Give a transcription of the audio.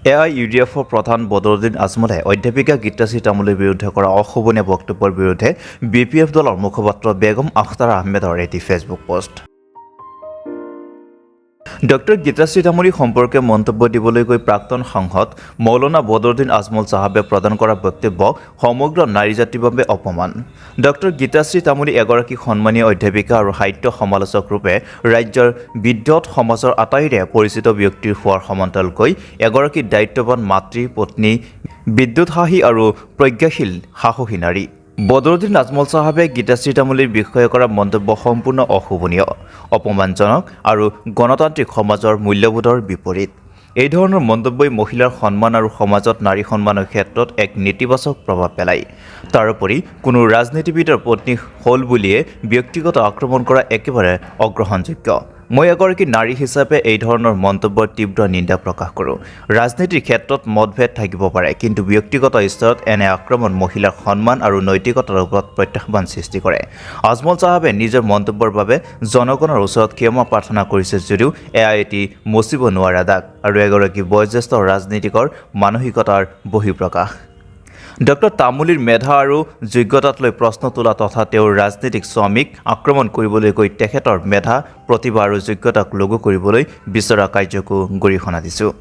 এআইইউডিএফৰ প্ৰধান বদৰুদ্দিন আজমলে অধ্যাপিকা গীতাশ্ৰী তামুলীৰ বিৰুদ্ধে কৰা অশোভনীয় বক্তব্যৰ বিৰুদ্ধে বিপিএফ দলৰ মুখপাত্ৰ বেগম আখতাৰ আহমেদৰ এটি ফেচবুক পোষ্ট। ডক্টৰ গীতাশ্ৰী তামুলী সম্পৰ্কে মন্তব্য দিবলৈ গৈ প্ৰাক্তন সাংসদ মৌলানা বদৰুদ্দিন আজমল চাহাবে প্ৰদান কৰা বক্তব্য সমগ্ৰ নাৰী জাতিৰ বাবে অপমান। ডক্টৰ গীতাশ্ৰী তামুলী এগৰাকী সন্মানীয় অধ্যাপিকা আৰু সাহিত্য সমালোচক ৰূপে ৰাজ্যৰ বিদ্যুৎ সমাজৰ আটাইৰে পৰিচিত ব্যক্তিৰ হোৱাৰ সমান্তৰালকৈ এগৰাকী দায়িত্ববান মাতৃ, পত্নী, বিদ্যুৎসাহী আৰু প্ৰজ্ঞাশীল সাহসী নাৰী। বদৰুদ্দিন আজমল চাহাবে গীতাশ্ৰী তামুলীৰ বিষয়ে কৰা মন্তব্য সম্পূৰ্ণ অশোভনীয়, অপমানজনক আৰু গণতান্ত্ৰিক সমাজৰ মূল্যবোধৰ বিপৰীত। এই ধৰণৰ মন্তব্যই মহিলাৰ সন্মান আৰু সমাজত নাৰী সন্মানৰ ক্ষেত্ৰত এক নেতিবাচক প্ৰভাৱ পেলায়। তাৰোপৰি কোনো ৰাজনীতিবিদৰ পত্নী হ'ল বুলিয়ে ব্যক্তিগত আক্ৰমণ কৰা একেবাৰে অগ্ৰহণযোগ্য। মই এগৰাকী নাৰী হিচাপে এই ধৰণৰ মন্তব্যৰ তীব্ৰ নিন্দা প্ৰকাশ কৰোঁ। ৰাজনীতিৰ ক্ষেত্ৰত মতভেদ থাকিব পাৰে, কিন্তু ব্যক্তিগত স্তৰত এনে আক্ৰমণ মহিলাৰ সন্মান আৰু নৈতিকতাৰ ওপৰত প্ৰত্যাহ্বান সৃষ্টি কৰে। আজমল চাহাবে নিজৰ মন্তব্যৰ বাবে জনগণৰ ওচৰত ক্ষমা প্ৰাৰ্থনা কৰিছে যদিও এয়া এটি মচিব নোৱাৰা দাগ আৰু এগৰাকী বয়োজ্যেষ্ঠ ৰাজনীতিকৰ মানসিকতাৰ বহিঃপ্ৰকাশ। ডক্টৰ তামুলীৰ মেধা আৰু যোগ্যতাক লৈ প্ৰশ্ন তোলা তথা তেওঁৰ ৰাজনীতিক স্বামীক আক্ৰমণ কৰিবলৈ গৈ তেখেতৰ মেধা, প্ৰতিভা আৰু যোগ্যতাক লঘু কৰিবলৈ বিচৰা কাৰ্যকো গৰিহণা দিছোঁ।